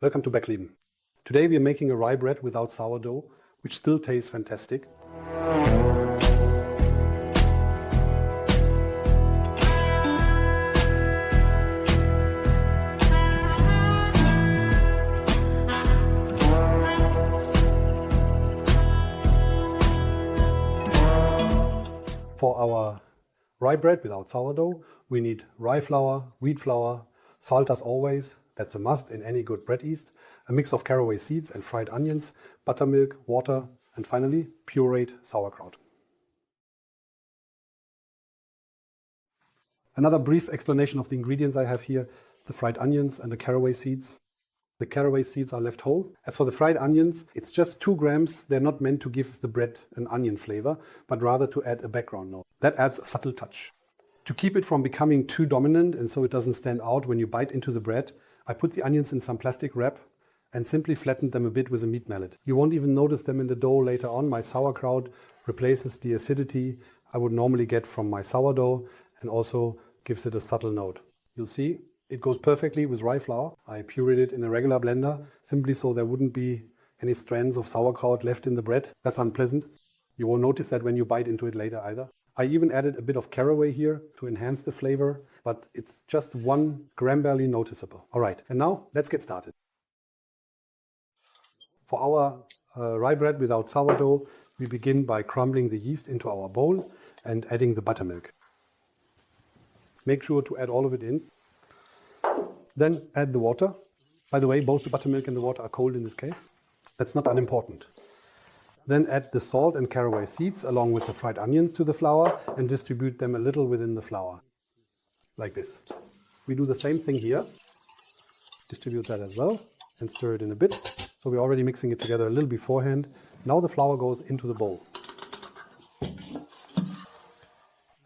Welcome to Backleben. Today we are making a rye bread without sourdough, which still tastes fantastic. For our rye bread without sourdough, we need rye flour, wheat flour, salt as always, that's a must in any good bread yeast, a mix of caraway seeds and fried onions, buttermilk, water, and finally, pureed sauerkraut. Another brief explanation of the ingredients I have here, the fried onions and the caraway seeds. The caraway seeds are left whole. As for the fried onions, it's just 2 grams. They're not meant to give the bread an onion flavor, but rather to add a background note. That adds a subtle touch. To keep it from becoming too dominant and so it doesn't stand out when you bite into the bread, I put the onions in some plastic wrap and simply flattened them a bit with a meat mallet. You won't even notice them in the dough later on. My sauerkraut replaces the acidity I would normally get from my sourdough and also gives it a subtle note. You'll see it goes perfectly with rye flour. I pureed it in a regular blender simply so there wouldn't be any strands of sauerkraut left in the bread. That's unpleasant. You won't notice that when you bite into it later either. I even added a bit of caraway here to enhance the flavor, but it's just 1 gram barely noticeable. All right, and now let's get started. For our rye bread without sourdough, we begin by crumbling the yeast into our bowl and adding the buttermilk. Make sure to add all of it in. Then add the water. By the way, both the buttermilk and the water are cold in this case. That's not unimportant. Then add the salt and caraway seeds along with the fried onions to the flour and distribute them a little within the flour, like this. We do the same thing here. Distribute that as well and stir it in a bit. So we're already mixing it together a little beforehand. Now the flour goes into the bowl.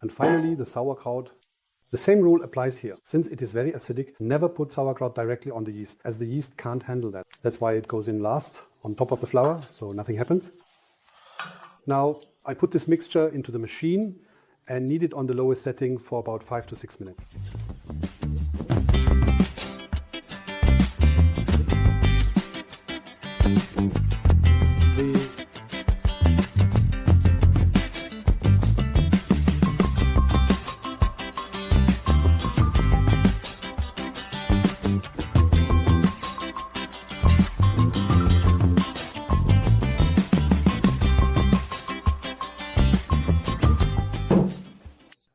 And finally the sauerkraut. The same rule applies here. Since it is very acidic, never put sauerkraut directly on the yeast, as the yeast can't handle that. That's why it goes in last, on top of the flour, so nothing happens. Now, I put this mixture into the machine and knead it on the lowest setting for about 5 to 6 minutes.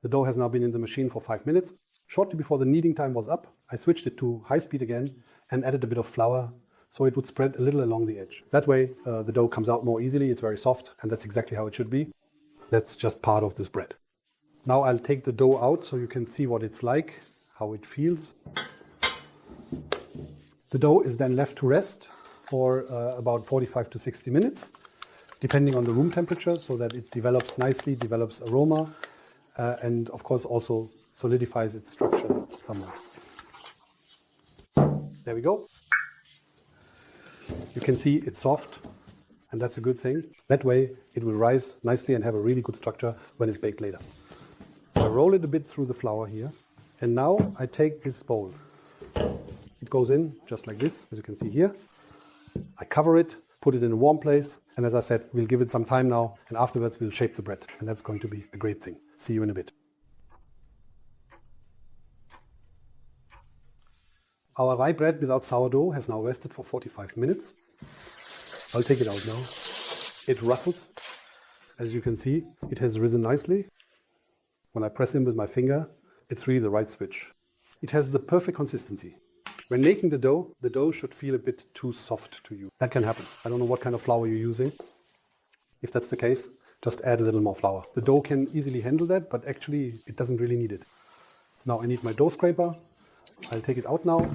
The dough has now been in the machine for 5 minutes. Shortly before the kneading time was up, I switched it to high speed again and added a bit of flour so it would spread a little along the edge. That way the dough comes out more easily, it's very soft, and that's exactly how it should be. That's just part of this bread. Now I'll take the dough out so you can see what it's like, how it feels. The dough is then left to rest for about 45 to 60 minutes, depending on the room temperature, so that it develops nicely, develops aroma, and of course also solidifies its structure somewhat. There we go. You can see it's soft, and that's a good thing. That way it will rise nicely and have a really good structure when it's baked later. I roll it a bit through the flour here, and now I take this bowl. It goes in just like this, as you can see here. I cover it, put it in a warm place, and as I said, we'll give it some time now, and afterwards we'll shape the bread, and that's going to be a great thing. See you in a bit. Our rye bread without sourdough has now rested for 45 minutes. I'll take it out now. It rustles. As you can see, it has risen nicely. When I press in with my finger, it's really the right switch. It has the perfect consistency. When making the dough should feel a bit too soft to you. That can happen. I don't know what kind of flour you're using. If that's the case, just add a little more flour. The dough can easily handle that, but actually it doesn't really need it. Now I need my dough scraper. I'll take it out now.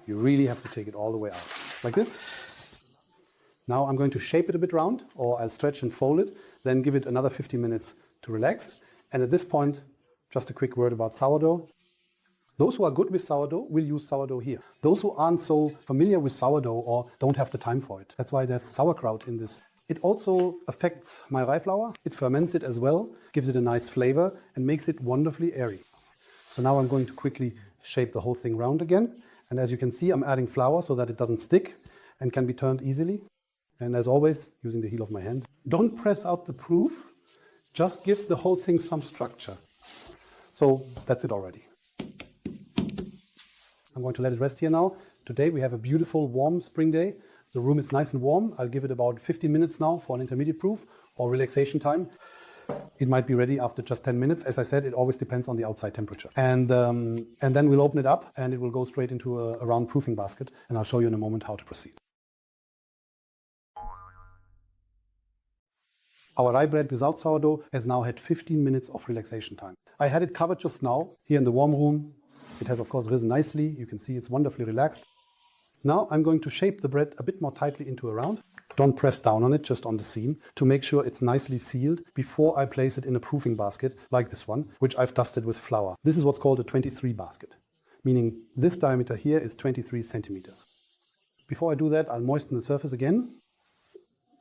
You really have to take it all the way out, like this. Now I'm going to shape it a bit round, or I'll stretch and fold it, then give it another 15 minutes to relax. And at this point, just a quick word about sourdough. Those who are good with sourdough will use sourdough here. Those who aren't so familiar with sourdough or don't have the time for it, that's why there's sauerkraut in this. It also affects my rye flour. It ferments it as well, gives it a nice flavor and makes it wonderfully airy. So now I'm going to quickly shape the whole thing round again. And as you can see, I'm adding flour so that it doesn't stick and can be turned easily. And as always, using the heel of my hand. Don't press out the proof, just give the whole thing some structure. So that's it already. I'm going to let it rest here now. Today we have a beautiful warm spring day. The room is nice and warm. I'll give it about 15 minutes now for an intermediate proof or relaxation time. It might be ready after just 10 minutes. As I said, it always depends on the outside temperature. And then we'll open it up and it will go straight into a round proofing basket. And I'll show you in a moment how to proceed. Our rye bread without sourdough has now had 15 minutes of relaxation time. I had it covered just now here in the warm room. It has of course risen nicely. You can see it's wonderfully relaxed. Now I'm going to shape the bread a bit more tightly into a round. Don't press down on it, just on the seam, to make sure it's nicely sealed before I place it in a proofing basket like this one, which I've dusted with flour. This is what's called a 23 basket, meaning this diameter here is 23 centimeters. Before I do that, I'll moisten the surface again.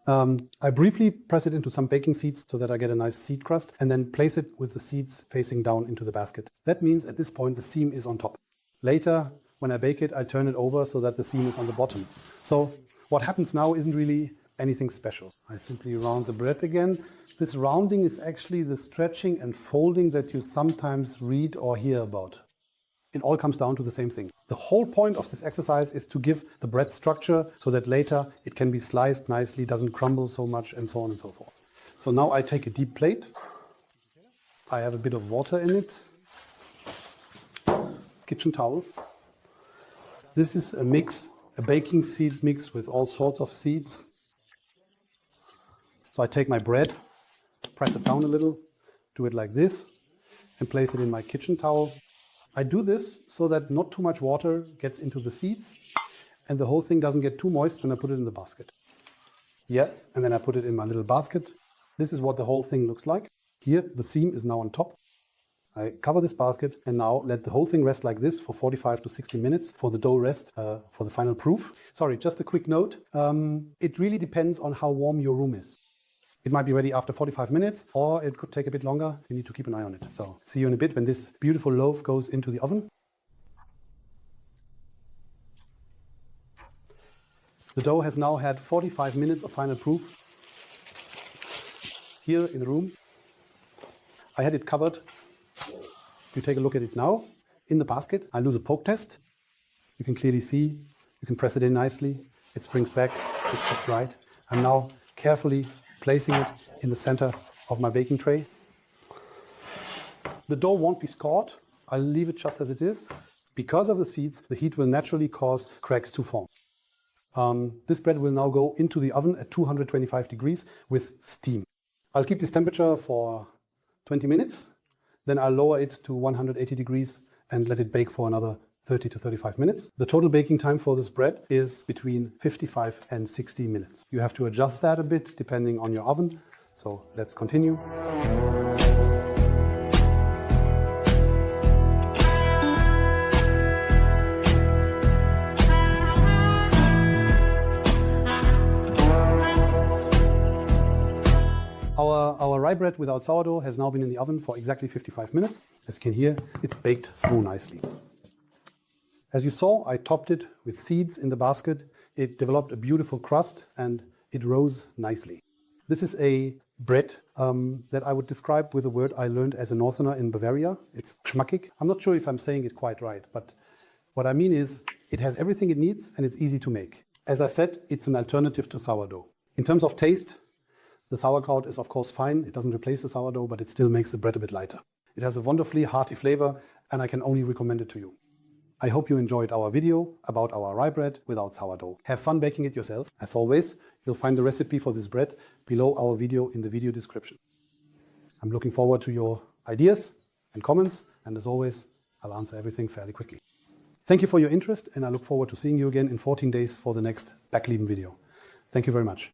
I briefly press it into some baking seeds so that I get a nice seed crust, and then place it with the seeds facing down into the basket. That means at this point the seam is on top. Later, when I bake it, I turn it over so that the seam is on the bottom. So what happens now isn't really anything special. I simply round the bread again. This rounding is actually the stretching and folding that you sometimes read or hear about. It all comes down to the same thing. The whole point of this exercise is to give the bread structure so that later it can be sliced nicely, doesn't crumble so much, and so on and so forth. So now I take a deep plate. I have a bit of water in it. Kitchen towel. This is a mix, a baking seed mix with all sorts of seeds. So I take my bread, press it down a little, do it like this, and place it in my kitchen towel. I do this so that not too much water gets into the seeds and the whole thing doesn't get too moist when I put it in the basket. Yes, and then I put it in my little basket. This is what the whole thing looks like. Here, the seam is now on top. I cover this basket and now let the whole thing rest like this for 45 to 60 minutes for the dough rest for the final proof. Sorry, just a quick note. It really depends on how warm your room is. It might be ready after 45 minutes, or it could take a bit longer. You need to keep an eye on it. So see you in a bit when this beautiful loaf goes into the oven. The dough has now had 45 minutes of final proof here in the room. I had it covered. You take a look at it now in the basket. I'll do the poke test. You can clearly see, you can press it in nicely. It springs back, it's just right. I'm now carefully placing it in the center of my baking tray. The dough won't be scored. I'll leave it just as it is. Because of the seeds, the heat will naturally cause cracks to form. This bread will now go into the oven at 225 degrees with steam. I'll keep this temperature for 20 minutes. Then I'll lower it to 180 degrees and let it bake for another 30 to 35 minutes. The total baking time for this bread is between 55 and 60 minutes. You have to adjust that a bit depending on your oven. So let's continue. Our rye bread without sourdough has now been in the oven for exactly 55 minutes. As you can hear, it's baked through nicely. As you saw, I topped it with seeds in the basket. It developed a beautiful crust and it rose nicely. This is a bread that I would describe with a word I learned as a northerner in Bavaria. It's schmackig. I'm not sure if I'm saying it quite right, but what I mean is it has everything it needs and it's easy to make. As I said, it's an alternative to sourdough. In terms of taste, the sauerkraut is of course fine. It doesn't replace the sourdough, but it still makes the bread a bit lighter. It has a wonderfully hearty flavor and I can only recommend it to you. I hope you enjoyed our video about our rye bread without sourdough. Have fun baking it yourself. As always, you'll find the recipe for this bread below our video in the video description. I'm looking forward to your ideas and comments, and as always, I'll answer everything fairly quickly. Thank you for your interest, and I look forward to seeing you again in 14 days for the next Backleben video. Thank you very much.